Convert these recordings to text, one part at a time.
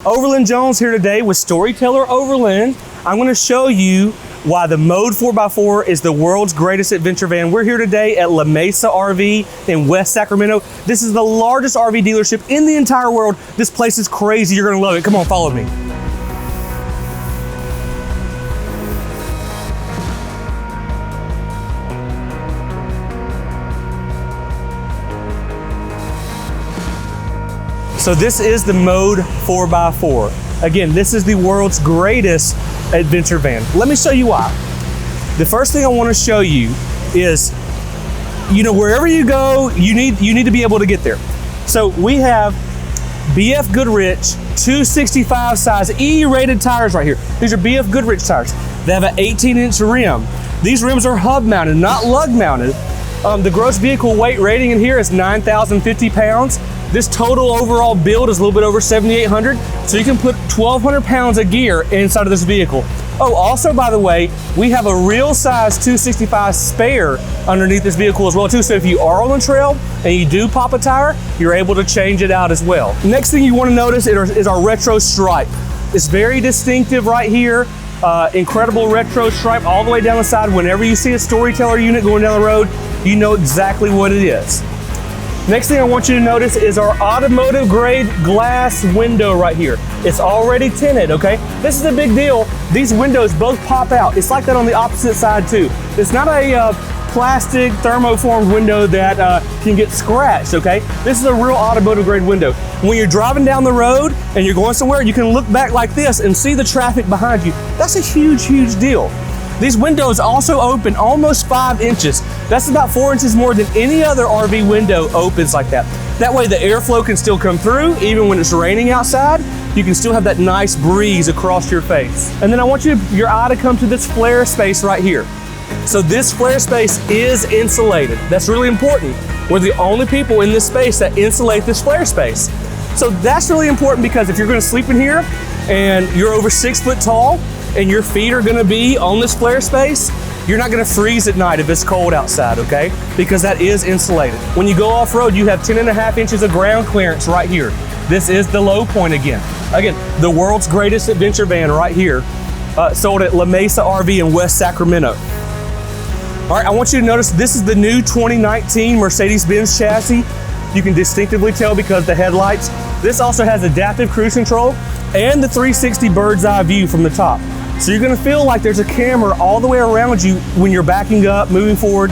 Overland Jones here today with Storyteller Overland. I'm going to show you why the Mode 4x4 is the world's greatest adventure van. We're here today at Mesa RV in West Sacramento. This is the largest RV dealership in the entire world. This place is crazy. You're going to love it. Come on, follow me. So this is the Mode 4x4. Again, this is the world's greatest adventure van. Let me show you why. The first thing I want to show you is, wherever you go, you need to be able to get there. So we have BF Goodrich 265 size E-rated tires right here. These are BF Goodrich tires. They have an 18-inch rim. These rims are hub mounted, not lug mounted. The gross vehicle weight rating in here is 9,050 pounds. This total overall build is a little bit over 7,800, so you can put 1,200 pounds of gear inside of this vehicle. Oh, also, by the way, we have a real size 265 spare underneath this vehicle as well too, so if you are on the trail and you do pop a tire, you're able to change it out as well. Next thing you want to notice is our retro stripe. It's very distinctive right here. Incredible retro stripe all the way down the side. Whenever you see a Storyteller unit going down the road, you know exactly what it is. Next thing I want you to notice is our automotive grade glass window right here. It's already tinted, okay? This is a big deal. These windows both pop out. It's like that on the opposite side too. It's not a plastic thermoformed window that can get scratched, okay? This is a real automotive grade window. When you're driving down the road and you're going somewhere, you can look back like this and see the traffic behind you. That's a huge, huge deal. These windows also open almost 5 inches. That's about 4 inches more than any other RV window opens like that. That way the airflow can still come through, even when it's raining outside. You can still have that nice breeze across your face. And then I want your eye to come to this flare space right here. So this flare space is insulated. That's really important. We're the only people in this space that insulate this flare space. So that's really important because if you're gonna sleep in here and you're over 6 foot tall, and your feet are gonna be on this flare space, you're not gonna freeze at night if it's cold outside, okay? Because that is insulated. When you go off-road, you have 10.5 inches of ground clearance right here. This is the low point again. Again, the world's greatest adventure van right here, sold at Mesa RV in West Sacramento. All right, I want you to notice this is the new 2019 Mercedes-Benz chassis. You can distinctively tell because of the headlights. This also has adaptive cruise control and the 360 bird's eye view from the top. So you're gonna feel like there's a camera all the way around you when you're backing up, moving forward.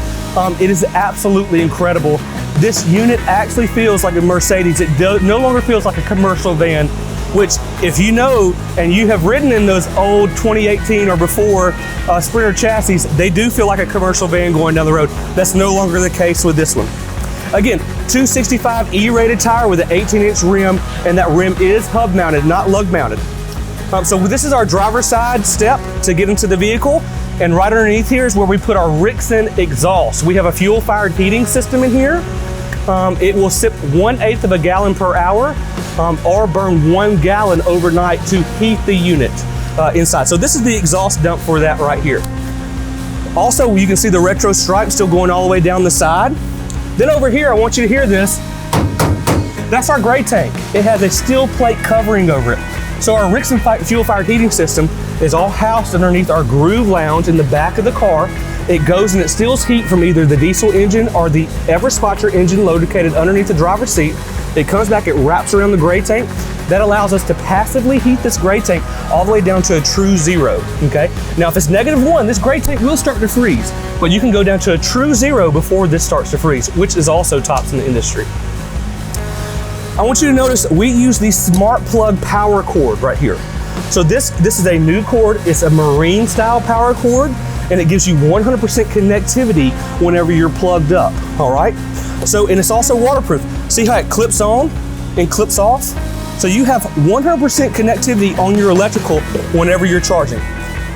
It is absolutely incredible. This unit actually feels like a Mercedes. It no longer feels like a commercial van, which if you know, and you have ridden in those old 2018 or before Sprinter chassis, they do feel like a commercial van going down the road. That's no longer the case with this one. Again, 265 E-rated tire with an 18-inch rim, and that rim is hub mounted, not lug mounted. So this is our driver's side step to get into the vehicle, and right underneath here is where we put our Rixson exhaust. We have a fuel-fired heating system in here. It will sip 1/8 of a gallon per hour, or burn 1 gallon overnight to heat the unit inside. So this is the exhaust dump for that right here. Also, you can see the retro stripe still going all the way down the side. Then over here, I want you to hear this. That's our gray tank. It has a steel plate covering over it. So our Rixson fuel-fired heating system is all housed underneath our groove lounge in the back of the car. It goes and it steals heat from either the diesel engine or the Everspotter engine located underneath the driver's seat. It comes back, it wraps around the gray tank. That allows us to passively heat this gray tank all the way down to a true 0, okay? Now, if it's -1, this gray tank will start to freeze, but you can go down to a true 0 before this starts to freeze, which is also tops in the industry. I want you to notice we use the smart plug power cord right here. So this is a new cord. It's a marine style power cord, and it gives you 100% connectivity whenever you're plugged up, all right? So, and it's also waterproof. See how it clips on and clips off? So you have 100% connectivity on your electrical whenever you're charging.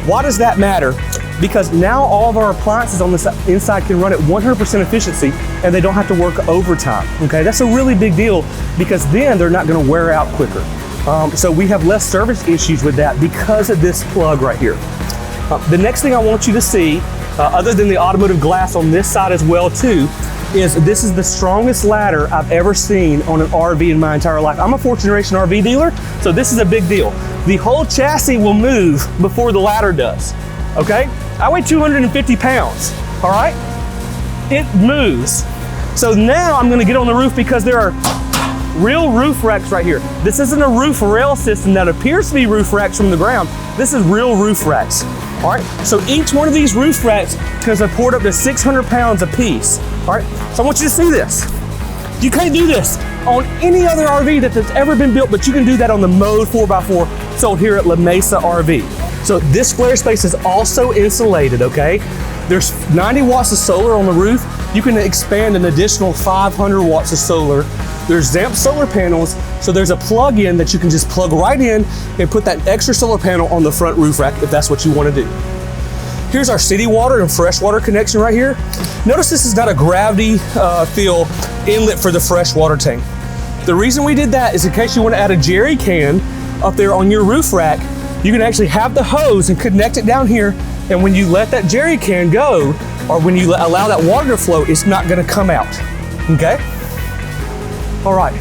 Why does that matter? Because now all of our appliances on the inside can run at 100% efficiency and they don't have to work overtime, okay? That's a really big deal because then they're not gonna wear out quicker. So we have less service issues with that because of this plug right here. The next thing I want you to see, other than the automotive glass on this side as well too, is this is the strongest ladder I've ever seen on an RV in my entire life. I'm a fourth generation RV dealer, so this is a big deal. The whole chassis will move before the ladder does, okay? I weigh 250 pounds, all right? It moves. So now I'm gonna get on the roof because there are real roof racks right here. This isn't a roof rail system that appears to be roof racks from the ground. This is real roof racks, all right? So each one of these roof racks can support up to 600 pounds a piece, all right? So I want you to see this. You can't do this on any other RV that's ever been built, but you can do that on the Mode 4x4 sold here at Mesa RV. So this flare space is also insulated, okay? There's 90 watts of solar on the roof. You can expand an additional 500 watts of solar. There's Zamp solar panels, so there's a plug-in that you can just plug right in and put that extra solar panel on the front roof rack if that's what you want to do. Here's our city water and freshwater connection right here. Notice this is not a gravity fill inlet for the freshwater tank. The reason we did that is in case you want to add a jerry can up there on your roof rack, you can actually have the hose and connect it down here, and when you let that jerry can go, or when you allow that water to flow, it's not going to come out, okay? All right,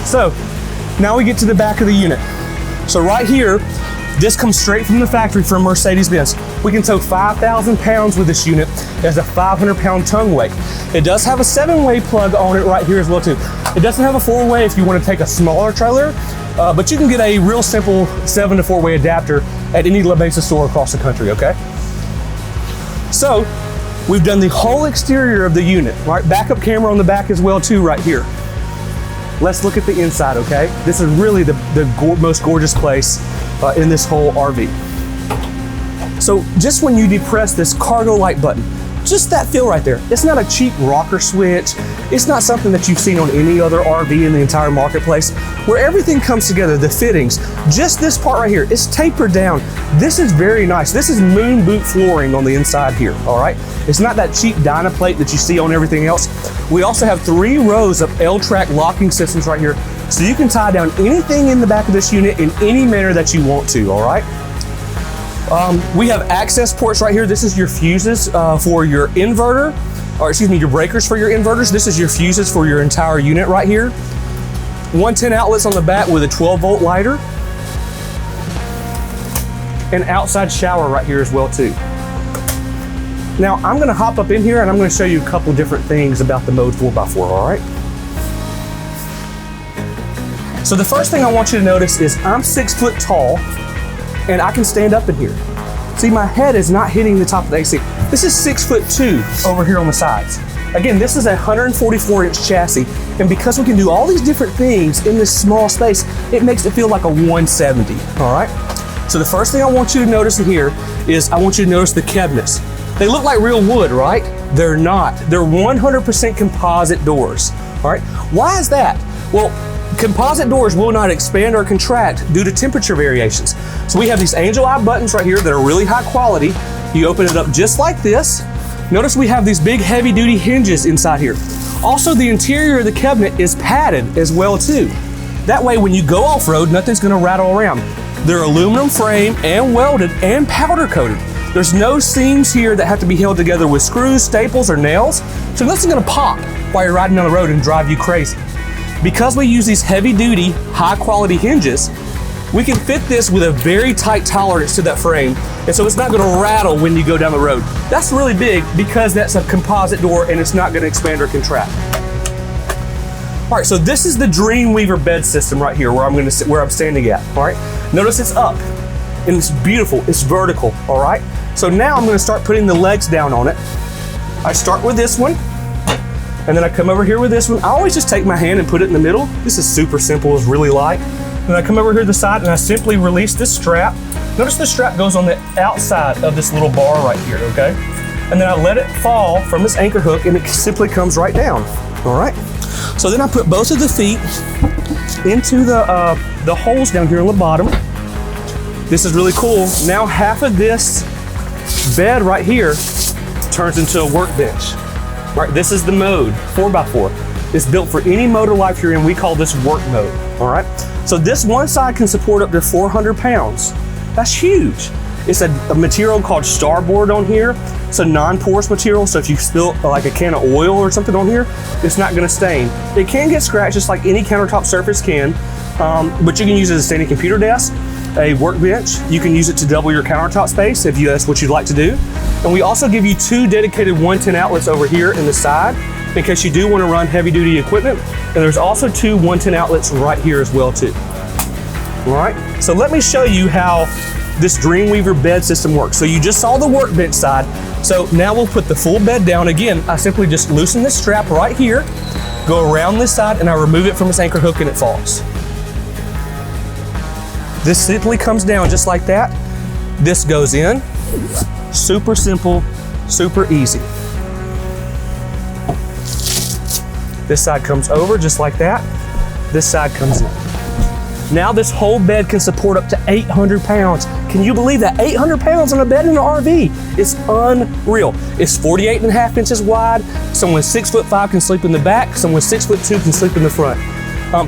so now we get to the back of the unit. So right here, this comes straight from the factory from Mercedes-Benz. We can tow 5,000 pounds with this unit. It has a 500-pound tongue weight. It does have a 7-way plug on it right here as well too. It doesn't have a 4-way if you want to take a smaller trailer, but you can get a real simple 7 to 4-way adapter at any La Mesa store across the country, okay? So, we've done the whole exterior of the unit, right? Backup camera on the back as well too right here. Let's look at the inside, okay? This is really the most gorgeous place in this whole RV. So just when you depress this cargo light button, just that feel right there. It's not a cheap rocker switch. It's not something that you've seen on any other RV in the entire marketplace, where everything comes together, the fittings. Just this part right here, it's tapered down. This is very nice. This is moon boot flooring on the inside here, all right? It's not that cheap Dynaplate that you see on everything else. We also have 3 rows of L-track locking systems right here, so you can tie down anything in the back of this unit in any manner that you want to, all right? We have access ports right here. This is your fuses for your inverter, or excuse me, your breakers for your inverters. This is your fuses for your entire unit right here. 110 outlets on the back with a 12-volt lighter. An outside shower right here as well too. Now I'm gonna hop up in here and I'm gonna show you a couple different things about the Mode 4x4, all right? So the first thing I want you to notice is I'm 6 foot tall and I can stand up in here. See, my head is not hitting the top of the AC. This is 6'2" over here on the sides. Again, this is a 144-inch chassis, and because we can do all these different things in this small space, it makes it feel like a 170, all right? So the first thing I want you to notice in here is I want you to notice the cabinets. They look like real wood, right? They're not. They're 100% composite doors, all right? Why is that? Well, composite doors will not expand or contract due to temperature variations. So we have these angel eye buttons right here that are really high quality. You open it up just like this. Notice we have these big heavy duty hinges inside here. Also, the interior of the cabinet is padded as well too. That way when you go off-road, nothing's gonna rattle around. They're aluminum frame and welded and powder coated. There's no seams here that have to be held together with screws, staples, or nails. So nothing's gonna pop while you're riding down the road and drive you crazy. Because we use these heavy duty, high quality hinges, we can fit this with a very tight tolerance to that frame. And so it's not gonna rattle when you go down the road. That's really big because that's a composite door and it's not gonna expand or contract. All right, so this is the Dreamweaver bed system right here where I'm standing at, all right? Notice it's up and it's beautiful, it's vertical, all right? So now I'm gonna start putting the legs down on it. I start with this one, and then I come over here with this one. I always just take my hand and put it in the middle. This is super simple, it's really light. Then I come over here to the side and I simply release this strap. Notice the strap goes on the outside of this little bar right here, okay? And then I let it fall from this anchor hook and it simply comes right down, all right? So then I put both of the feet into the holes down here on the bottom. This is really cool. Now half of this bed right here turns into a workbench. Right, this is the Mode 4x4. It's built for any motor life you're in. We call this work mode, all right? So this one side can support up to 400 pounds. That's huge. It's a material called starboard on here. It's a non-porous material, so if you spill like a can of oil or something on here, it's not gonna stain. It can get scratched just like any countertop surface can, but you can use it as a standing computer desk, a workbench. You can use it to double your countertop space if that's what you'd like to do. And we also give you 2 dedicated 110 outlets over here in the side in case you do want to run heavy duty equipment. And there's also 2 110 outlets right here as well too. All right, so let me show you how this Dreamweaver bed system works. So you just saw the workbench side. So now we'll put the full bed down. Again, I simply just loosen this strap right here, go around this side, and I remove it from its anchor hook and it falls. This simply comes down just like that. This goes in. Super simple, super easy. This side comes over just like that. This side comes in. Now this whole bed can support up to 800 pounds. Can you believe that? 800 pounds on a bed in an RV. It's unreal. It's 48.5 inches wide. Someone 6'5" can sleep in the back. Someone 6'2" can sleep in the front.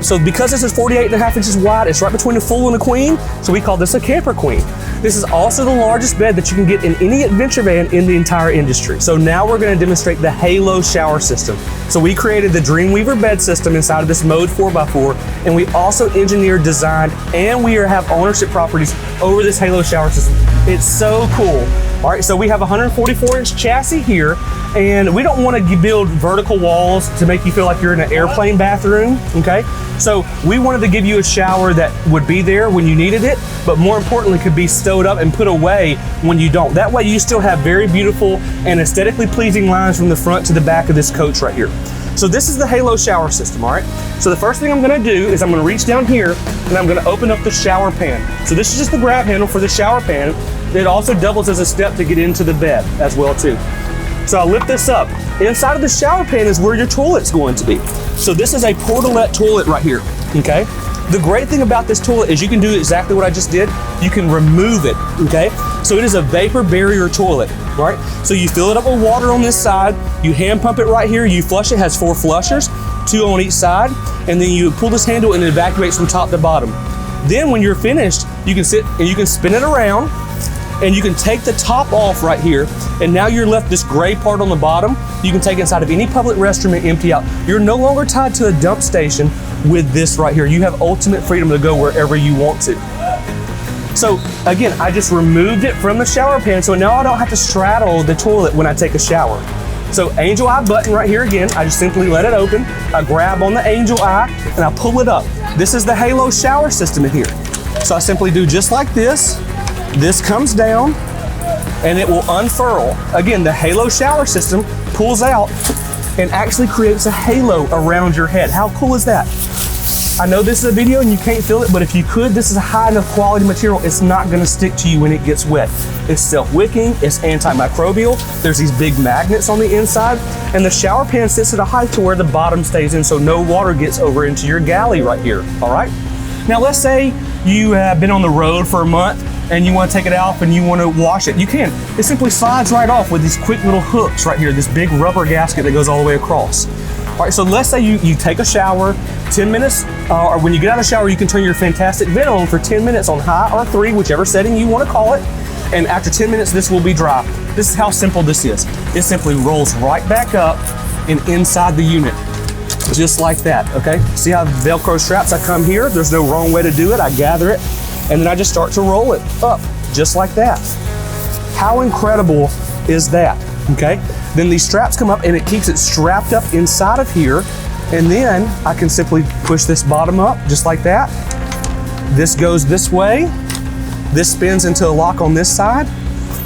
So because this is 48.5 inches wide, it's right between a full and a queen, so we call this a camper queen. This is also the largest bed that you can get in any adventure van in the entire industry. So now we're going to demonstrate the Halo shower system. So we created the Dreamweaver bed system inside of this Mode 4x4, and we also engineered, designed, and we have ownership properties over this Halo shower system. It's so cool. All right, so we have a 144-inch chassis here, and we don't want to build vertical walls to make you feel like you're in an airplane bathroom, okay? So we wanted to give you a shower that would be there when you needed it, but more importantly, could be stowed up and put away when you don't. That way you still have very beautiful and aesthetically pleasing lines from the front to the back of this coach right here. So this is the Halo shower system, all right? So the first thing I'm gonna do is I'm gonna reach down here and I'm gonna open up the shower pan. So this is just the grab handle for the shower pan. It also doubles as a step to get into the bed as well too. So I'll lift this up. Inside of the shower pan is where your toilet's going to be. So this is a portalette toilet right here, okay? The great thing about this toilet is you can do exactly what I just did. You can remove it, okay? So it is a vapor barrier toilet, right? So you fill it up with water on this side, you hand pump it right here, you flush it, has 4 flushers, 2 on each side, and then you pull this handle and it evacuates from top to bottom. Then when you're finished, you can sit and you can spin it around, and you can take the top off right here, and now you're left this gray part on the bottom. You can take inside of any public restroom and empty out. You're no longer tied to a dump station with this right here. You have ultimate freedom to go wherever you want to. So again, I just removed it from the shower pan, so now I don't have to straddle the toilet when I take a shower. So angel eye button right here again, I just simply let it open. I grab on the angel eye and I pull it up. This is the Halo shower system in here. So I simply do just like this. This comes down and it will unfurl. Again, the Halo shower system pulls out and actually creates a halo around your head. How cool is that? I know this is a video and you can't feel it, but if you could, this is a high enough quality material, it's not gonna stick to you when it gets wet. It's self-wicking, it's antimicrobial, there's these big magnets on the inside, and the shower pan sits at a height to where the bottom stays in so no water gets over into your galley right here, all right? Now let's say you have been on the road for a month and you want to take it off and you want to wash it. You can. It simply slides right off with these quick little hooks right here, this big rubber gasket that goes all the way across. All right, so let's say you take a shower, 10 minutes, or when you get out of the shower, you can turn your fantastic vent on for 10 minutes on high or 3, whichever setting you want to call it. And after 10 minutes, this will be dry. This is how simple this is. It simply rolls right back up and inside the unit. Just like that, okay? See how Velcro straps, I come here, there's no wrong way to do it. I gather it, and then I just start to roll it up, just like that. How incredible is that, okay? Then these straps come up and it keeps it strapped up inside of here, and then I can simply push this bottom up, just like that. This goes this way, this spins into a lock on this side,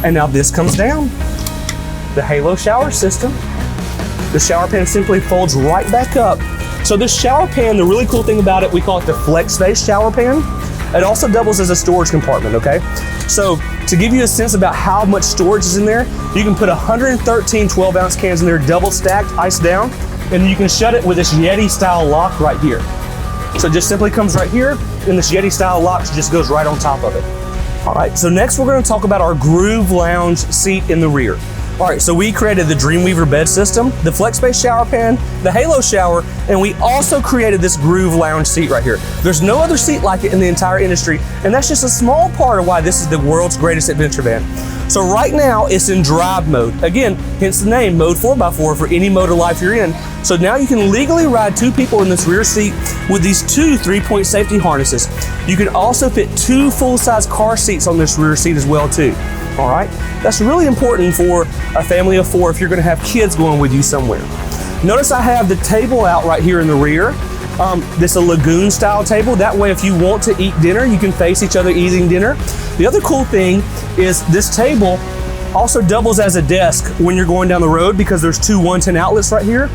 and now this comes down. The Halo shower system. The shower pan simply folds right back up. So this shower pan, the really cool thing about it, we call it the flex face shower pan. It also doubles as a storage compartment, okay? So to give you a sense about how much storage is in there, you can put 113 12-ounce cans in there, double stacked, iced down, and you can shut it with this Yeti style lock right here. So it just simply comes right here, and this Yeti style lock just goes right on top of it. All right, so next we're gonna talk about our Groove Lounge seat in the rear. All right, so we created the Dreamweaver bed system, the FlexSpace shower pan, the Halo shower, and we also created this Groove Lounge seat right here. There's no other seat like it in the entire industry, and that's just a small part of why this is the world's greatest adventure van. So right now it's in drive mode. Again, hence the name, Mode 4x4 for any mode of life you're in. So now you can legally ride 2 people in this rear seat with these 2 3-point safety harnesses. You can also fit 2 full-size car seats on this rear seat as well too. All right, that's really important for a family of 4 if you're gonna have kids going with you somewhere. Notice I have the table out right here in the rear. This is a lagoon style table. That way if you want to eat dinner, you can face each other eating dinner. The other cool thing is this table also doubles as a desk when you're going down the road because there's 2 110 outlets right here.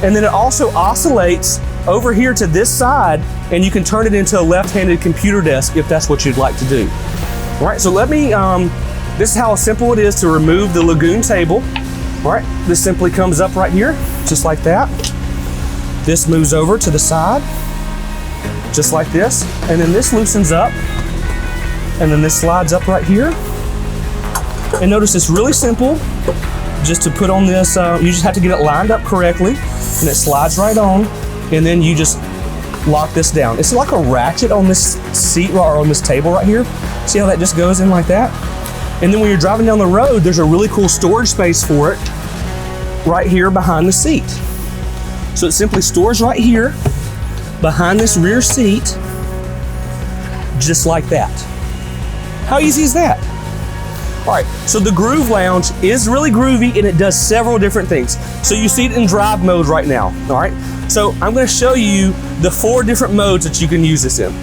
And then it also oscillates over here to this side and you can turn it into a left-handed computer desk if that's what you'd like to do. All right, so let me, this is how simple it is to remove the lagoon table. All right, this simply comes up right here, just like that. This moves over to the side, just like this. And then this loosens up, and then this slides up right here. And notice it's really simple, just to put on this, you just have to get it lined up correctly, and it slides right on, and then you just lock this down. It's like a ratchet on this seat or on this table right here. See how that just goes in like that? And then when you're driving down the road, there's a really cool storage space for it right here behind the seat. So it simply stores right here behind this rear seat, just like that. How easy is that? All right, so the Groove Lounge is really groovy and it does several different things. So you see it in drive mode right now, all right? So I'm gonna show you the 4 different modes that you can use this in.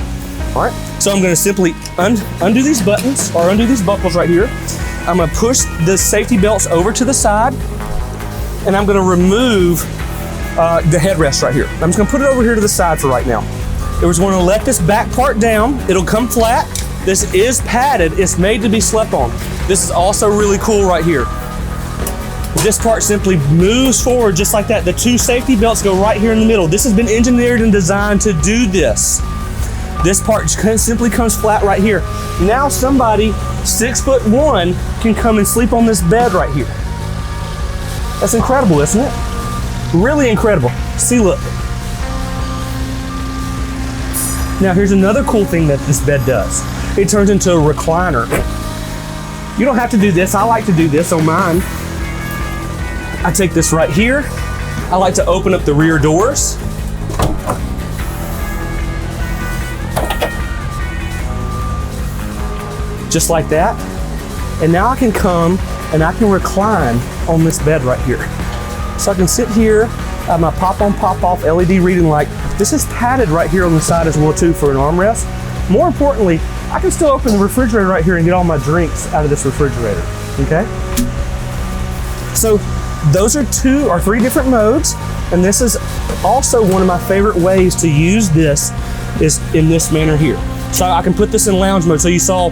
All right, so I'm gonna simply undo these buttons or undo these buckles right here. I'm gonna push the safety belts over to the side and I'm gonna remove the headrest right here. I'm just gonna put it over here to the side for right now. We're just gonna let this back part down. It'll come flat. This is padded. It's made to be slept on. This is also really cool right here. This part simply moves forward just like that. The 2 safety belts go right here in the middle. This has been engineered and designed to do this. This part simply comes flat right here. Now somebody 6'1" can come and sleep on this bed right here. That's incredible, isn't it? Really incredible. See, look. Now here's another cool thing that this bed does. It turns into a recliner. You don't have to do this. I like to do this on mine. I take this right here. I like to open up the rear doors. Just like that. And now I can come and I can recline on this bed right here. So I can sit here, I have my pop on, pop off LED reading light. This is padded right here on the side as well too for an armrest. More importantly, I can still open the refrigerator right here and get all my drinks out of this refrigerator, okay? So those are 2 or 3 different modes, and this is also one of my favorite ways to use this is in this manner here. So I can put this in lounge mode. So you saw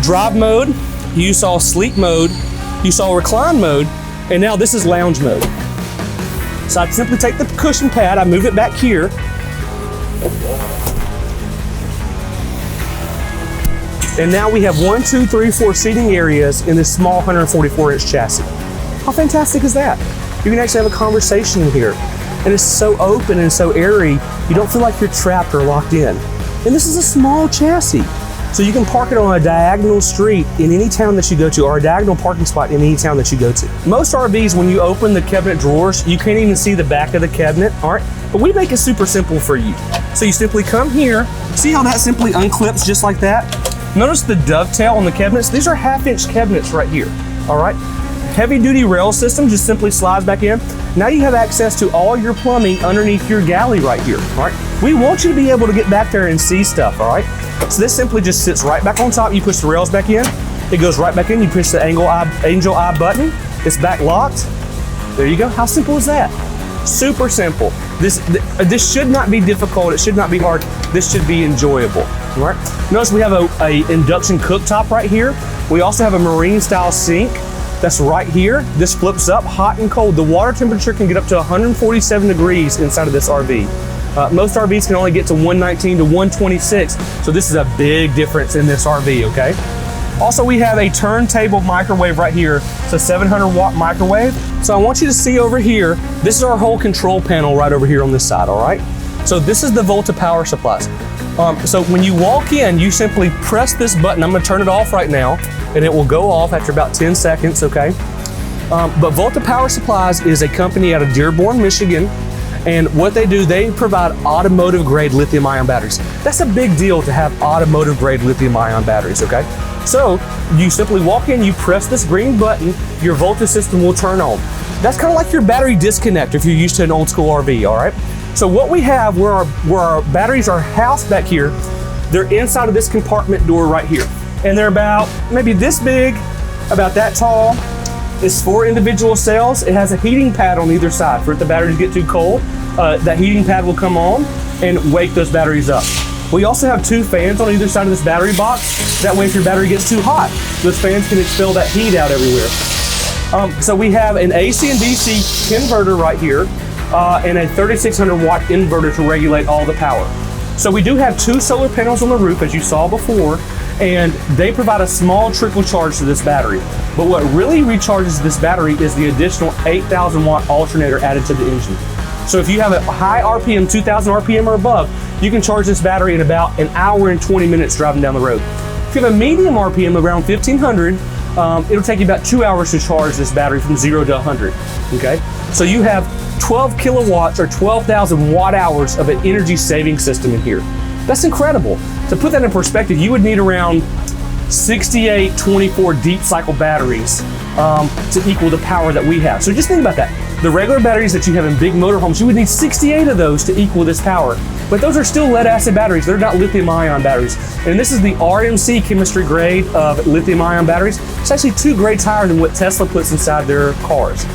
drive mode, you saw sleep mode, you saw recline mode, and now this is lounge mode. So I simply take the cushion pad, I move it back here, and now we have 1, 2, 3, 4 seating areas in this small 144-inch chassis. How fantastic is that? You can actually have a conversation in here. And it's so open and so airy, you don't feel like you're trapped or locked in. And this is a small chassis. So you can park it on a diagonal street in any town that you go to, or a diagonal parking spot in any town that you go to. Most RVs, when you open the cabinet drawers, you can't even see the back of the cabinet, all right? But we make it super simple for you. So you simply come here, see how that simply unclips just like that? Notice the dovetail on the cabinets. These are 1/2-inch cabinets right here, all right? Heavy duty rail system just simply slides back in. Now you have access to all your plumbing underneath your galley right here, all right? We want you to be able to get back there and see stuff, all right? So this simply just sits right back on top. You push the rails back in, it goes right back in. You push the angel eye button, it's back locked. There you go. How simple is that? Super simple. This should not be difficult. It should not be hard. This should be enjoyable, all right? Notice we have a induction cooktop right here. We also have a marine style sink that's right here. This flips up hot and cold. The water temperature can get up to 147 degrees inside of this RV. Most RVs can only get to 119 to 126, so this is a big difference in this RV, okay? Also, we have a turntable microwave right here. It's a 700 watt microwave. So I want you to see over here, this is our whole control panel right over here on this side, all right? So this is the Volta Power Supplies. So when you walk in, you simply press this button. I'm gonna turn it off right now, and it will go off after about 10 seconds, okay? But Volta Power Supplies is a company out of Dearborn, Michigan. And what they do, they provide automotive grade lithium-ion batteries. That's a big deal to have automotive grade lithium-ion batteries, okay? So you simply walk in, you press this green button, your Volta system will turn on. That's kind of like your battery disconnect if you're used to an old school RV, all right? So what we have where our batteries are housed back here, they're inside of this compartment door right here. And they're about maybe this big, about that tall. It's 4 individual cells. It has a heating pad on either side for if the batteries get too cold. That heating pad will come on and wake those batteries up. We also have 2 fans on either side of this battery box. That way if your battery gets too hot, those fans can expel that heat out everywhere. So we have an AC and DC converter right here and a 3600 watt inverter to regulate all the power. So we do have 2 solar panels on the roof, as you saw before, and they provide a small trickle charge to this battery. But what really recharges this battery is the additional 8,000 watt alternator added to the engine. So if you have a high RPM, 2000 RPM or above, you can charge this battery in about an hour and 20 minutes driving down the road. If you have a medium RPM around 1500, it'll take you about 2 hours to charge this battery from 0 to 100, okay? So you have 12 kilowatts or 12,000 watt hours of an energy saving system in here. That's incredible. To put that in perspective, you would need around 68 24 deep cycle batteries to equal the power that we have. So just think about that. The regular batteries that you have in big motorhomes, you would need 68 of those to equal this power. But those are still lead acid batteries. They're not lithium-ion batteries. And this is the RMC chemistry grade of lithium-ion batteries. It's actually 2 grades higher than what Tesla puts inside their cars.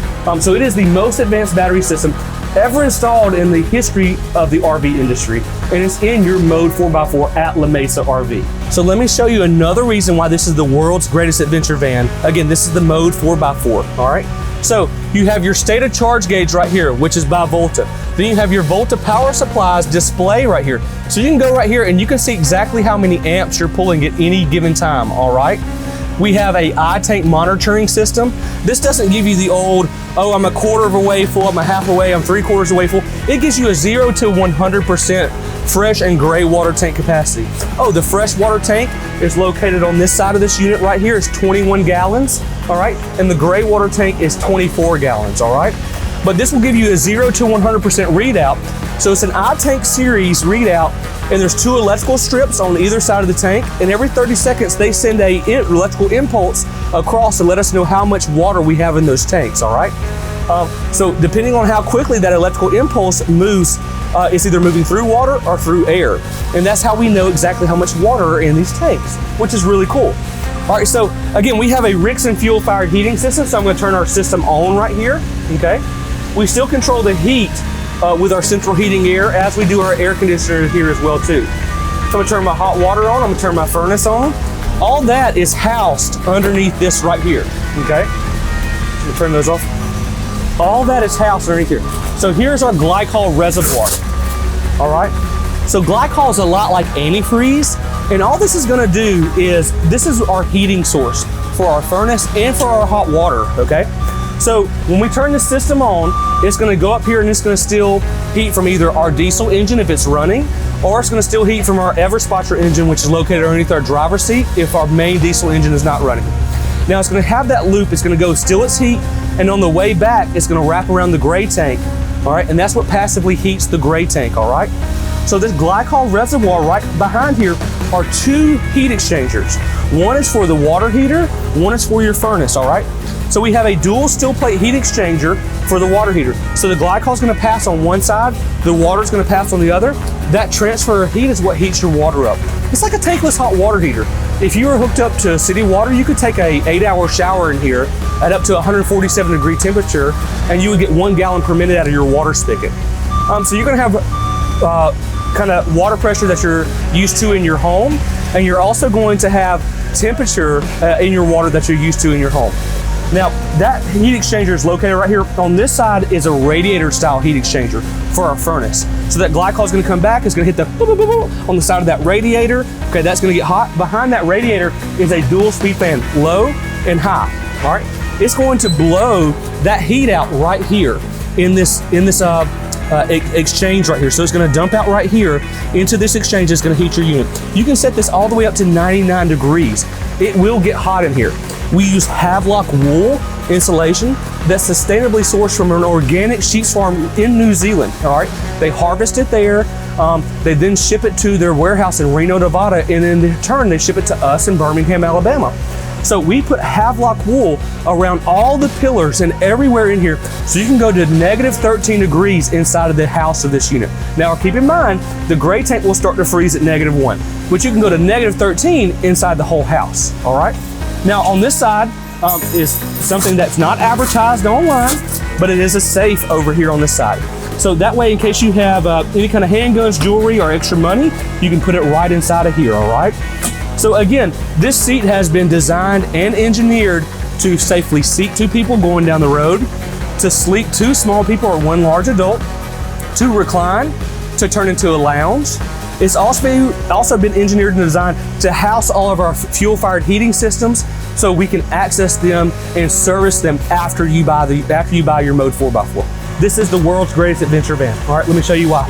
So it is the most advanced battery system ever installed in the history of the RV industry. And it's in your Mode 4x4 at La Mesa RV. So let me show you another reason why this is the world's greatest adventure van. Again, this is the Mode 4x4, all right? So you have your state of charge gauge right here, which is by Volta. Then you have your Volta Power Supplies display right here. So you can go right here and you can see exactly how many amps you're pulling at any given time, all right? We have a iTank monitoring system. This doesn't give you the old, oh, I'm a quarter of a way full, I'm a half away, I'm 3/4 away full. It gives you a 0 to 100% fresh and gray water tank capacity. Oh, the fresh water tank is located on this side of this unit right here. It's 21 gallons, all right? And the gray water tank is 24 gallons, all right? But this will give you a 0 to 100% readout. So it's an iTank series readout, and there's 2 electrical strips on either side of the tank, and every 30 seconds they send a electrical impulse across to let us know how much water we have in those tanks, all right? So depending on how quickly that electrical impulse moves, it's either moving through water or through air. And that's how we know exactly how much water are in these tanks, which is really cool. All right, so again, we have a Rixson fuel-fired heating system, so I'm gonna turn our system on right here, okay? We still control the heat with our central heating air, as we do our air conditioner here as well too. So I'm gonna turn my hot water on, I'm gonna turn my furnace on. All that is housed underneath this right here, okay? I'm gonna turn those off. All that is housed underneath here. So here's our glycol reservoir, all right? So glycol is a lot like antifreeze, and all this is gonna do is, this is our heating source for our furnace and for our hot water, okay? So when we turn the system on, it's gonna go up here and it's gonna steal heat from either our diesel engine if it's running, or it's gonna steal heat from our Everspotter engine, which is located underneath our driver's seat if our main diesel engine is not running. Now it's gonna have that loop, it's gonna go steal its heat, and on the way back, it's gonna wrap around the gray tank, all right? And that's what passively heats the gray tank, all right? So this glycol reservoir right behind here are 2 heat exchangers. One is for the water heater, one is for your furnace, all right? So we have a dual steel plate heat exchanger for the water heater. So the glycol is gonna pass on one side, the water is gonna pass on the other. That transfer of heat is what heats your water up. It's like a tankless hot water heater. If you were hooked up to city water, you could take a 8-hour shower in here at up to 147 degree temperature, and you would get 1 gallon per minute out of your water spigot. So you're gonna have kind of water pressure that you're used to in your home, and you're also going to have temperature in your water that you're used to in your home. Now, that heat exchanger is located right here. On this side is a radiator style heat exchanger for our furnace. So that glycol is gonna come back, it's gonna hit the boop, boop, boop, boop on the side of that radiator. Okay, that's gonna get hot. Behind that radiator is a dual speed fan, low and high, all right? It's going to blow that heat out right here in this exchange right here. So it's gonna dump out right here into this exchange. It's gonna heat your unit. You can set this all the way up to 99 degrees. It will get hot in here. We use Havelock wool insulation that's sustainably sourced from an organic sheep farm in New Zealand, all right? They harvest it there. They then ship it to their warehouse in Reno, Nevada, and in turn, they ship it to us in Birmingham, Alabama. So we put Havelock wool around all the pillars and everywhere in here, so you can go to -13 degrees inside of the house of this unit. Now keep in mind, the gray tank will start to freeze at -1, but you can go to -13 inside the whole house, all right? Now on this side is something that's not advertised online, but it is a safe over here on this side. So that way, in case you have any kind of handguns, jewelry, or extra money, you can put it right inside of here, all right? So again, this seat has been designed and engineered to safely seat 2 people going down the road, to sleep 2 small people or 1 large adult, to recline, to turn into a lounge. It's also been engineered and designed to house all of our fuel-fired heating systems, so we can access them and service them after you buy your Mode 4x4. This is the world's greatest adventure van. All right, let me show you why.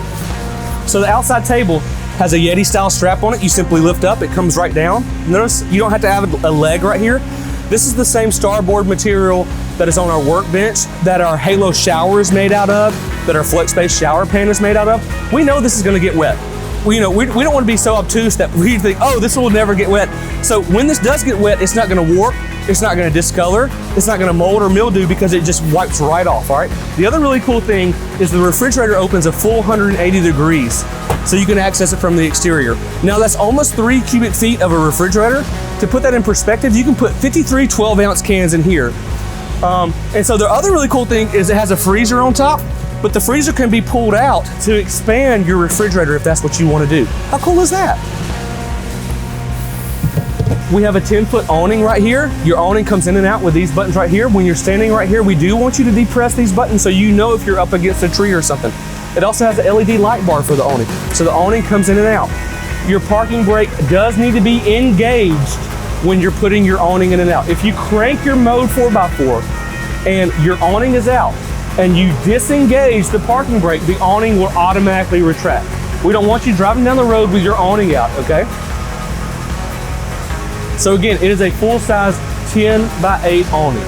So the outside table has a Yeti style strap on it. You simply lift up, it comes right down. Notice you don't have to have a leg right here. This is the same starboard material that is on our workbench, that our Halo shower is made out of, that our FlexSpace shower pan is made out of. We know this is gonna get wet. We don't want to be so obtuse that we think, oh, this will never get wet. So when this does get wet, it's not going to warp, it's not going to discolor, it's not going to mold or mildew, because it just wipes right off, all right? The other really cool thing is the refrigerator opens a full 180 degrees, so you can access it from the exterior. Now that's almost 3 cubic feet of a refrigerator. To put that in perspective, you can put 53 12-ounce cans in here. And so the other really cool thing is it has a freezer on top, but the freezer can be pulled out to expand your refrigerator if that's what you want to do. How cool is that? We have a 10-foot awning right here. Your awning comes in and out with these buttons right here. When you're standing right here, we do want you to depress these buttons so you know if you're up against a tree or something. It also has an LED light bar for the awning, so the awning comes in and out. Your parking brake does need to be engaged when you're putting your awning in and out. If you crank your Mode 4x4 and your awning is out, and you disengage the parking brake, the awning will automatically retract. We don't want you driving down the road with your awning out, okay? So again, it is a full-size 10x8 awning,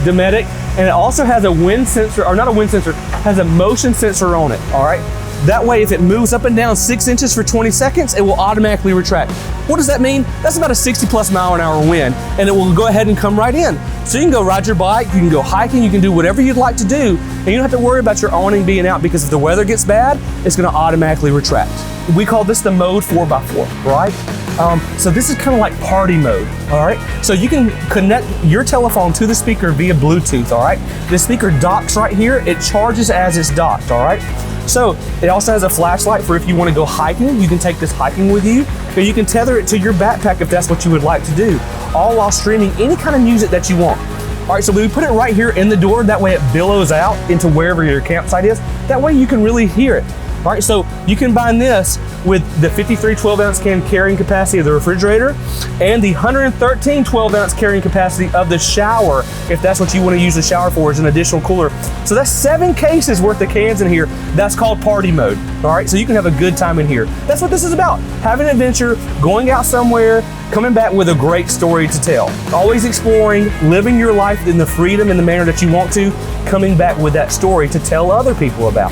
Dometic, and it also has a wind sensor, or not a wind sensor, has a motion sensor on it, all right? That way, if it moves up and down 6 inches for 20 seconds, it will automatically retract. What does that mean? That's about a 60+ mile-an-hour wind, and it will go ahead and come right in. So you can go ride your bike, you can go hiking, you can do whatever you'd like to do, and you don't have to worry about your awning being out, because if the weather gets bad, it's gonna automatically retract. We call this the Mode 4x4, right? So this is kind of like party mode, all right? So you can connect your telephone to the speaker via Bluetooth, all right? The speaker docks right here, it charges as it's docked, all right? So it also has a flashlight for if you want to go hiking, you can take this hiking with you, or you can tether it to your backpack if that's what you would like to do, all while streaming any kind of music that you want. All right, so we put it right here in the door, that way it billows out into wherever your campsite is. That way you can really hear it. All right, so you combine this with the 53 12-ounce can carrying capacity of the refrigerator and the 113 12-ounce carrying capacity of the shower, if that's what you want to use the shower for, as an additional cooler. So that's 7 cases worth of cans in here. That's called party mode. All right, so you can have a good time in here. That's what this is about. Having an adventure, going out somewhere, coming back with a great story to tell. Always exploring, living your life in the freedom and the manner that you want to, coming back with that story to tell other people about.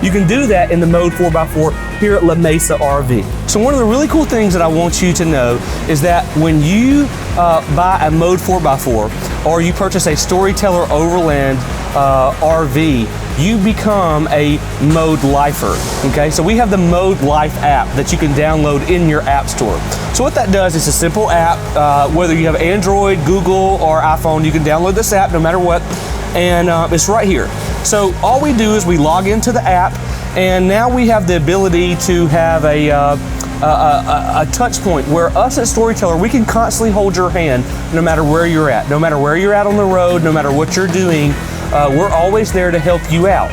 You can do that in the Mode 4x4 here at La Mesa RV. So one of the really cool things that I want you to know is that when you buy a Mode 4x4 or you purchase a Storyteller Overland RV, you become a Mode Lifer, okay? So we have the Mode Life app that you can download in your app store. So what that does is a simple app, whether you have Android, Google, or iPhone, you can download this app no matter what, and it's right here. So all we do is we log into the app, And now we have the ability to have a touch point where us at Storyteller, we can constantly hold your hand no matter where you're at. No matter where you're at on the road, no matter what you're doing, we're always there to help you out.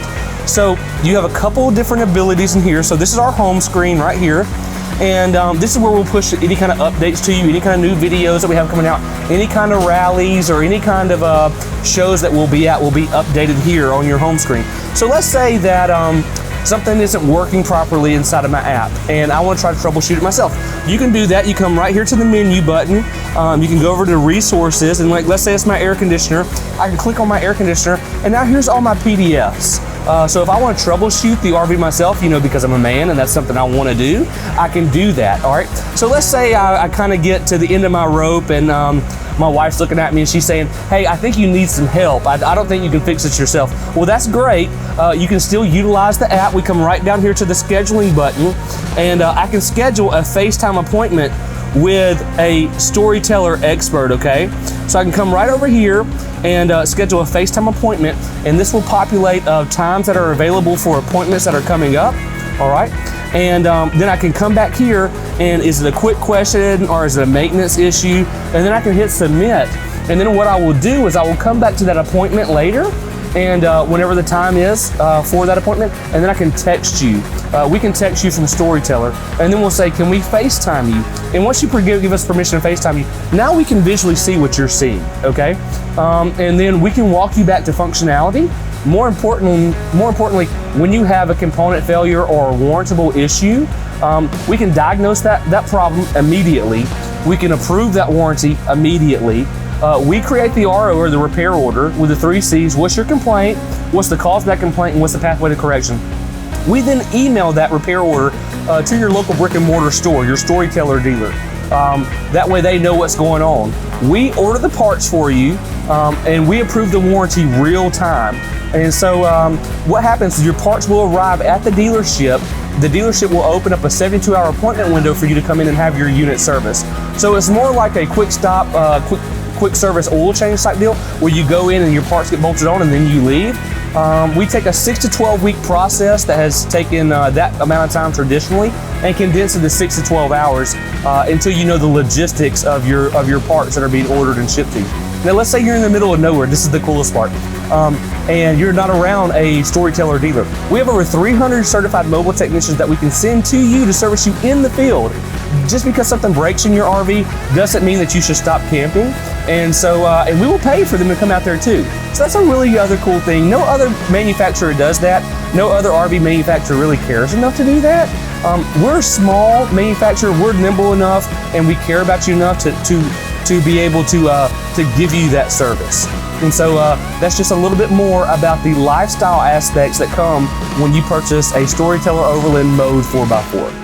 So you have a couple of different abilities in here. So this is our home screen right here. And this is where we'll push any kind of updates to you, any kind of new videos that we have coming out, any kind of rallies or any kind of shows that we'll be at will be updated here on your home screen. So let's say that something isn't working properly inside of my app and I want to try to troubleshoot it myself. You can do that. You come right here to the menu button. You can go over to resources and like, let's say it's my air conditioner. I can click on my air conditioner and now here's all my PDFs. So if I want to troubleshoot the RV myself, because I'm a man and that's something I want to do, I can do that, all right? So let's say I kind of get to the end of my rope and my wife's looking at me and she's saying, hey, I think you need some help. I don't think you can fix it yourself. Well, that's great. You can still utilize the app. We come right down here to the scheduling button and I can schedule a FaceTime appointment with a Storyteller expert, okay? So I can come right over here and schedule a FaceTime appointment, and this will populate times that are available for appointments that are coming up, all right? And then I can come back here and is it a quick question or is it a maintenance issue? And then I can hit submit. And then what I will do is I will come back to that appointment later and whenever the time is for that appointment, and then I can text you. We can text you from Storyteller, and then we'll say, can we FaceTime you? And once you give us permission to FaceTime you, now we can visually see what you're seeing, okay? And then we can walk you back to functionality. More importantly, when you have a component failure or a warrantable issue, we can diagnose that problem immediately. We can approve that warranty immediately. We create the RO, or the repair order, with the 3 C's. What's your complaint? What's the cause of that complaint? And what's the pathway to correction? We then email that repair order to your local brick and mortar store, your Storyteller dealer. That way they know what's going on. We order the parts for you, and we approve the warranty real time. And so what happens is your parts will arrive at the dealership. The dealership will open up a 72-hour appointment window for you to come in and have your unit serviced. So it's more like a quick stop, quick service oil change type deal where you go in and your parts get bolted on and then you leave. We take a 6 to 12 week process that has taken that amount of time traditionally and condense it to 6 to 12 hours until you know the logistics of your parts that are being ordered and shipped to you. Now let's say you're in the middle of nowhere. This is the coolest part. And you're not around a Storyteller dealer. We have over 300 certified mobile technicians that we can send to you to service you in the field. Just because something breaks in your RV doesn't mean that you should stop camping. And so, and we will pay for them to come out there too. So that's a really other cool thing. No other manufacturer does that. No other RV manufacturer really cares enough to do that. We're a small manufacturer. We're nimble enough, and we care about you enough to be able to give you that service. And so that's just a little bit more about the lifestyle aspects that come when you purchase a Storyteller Overland Mode 4x4.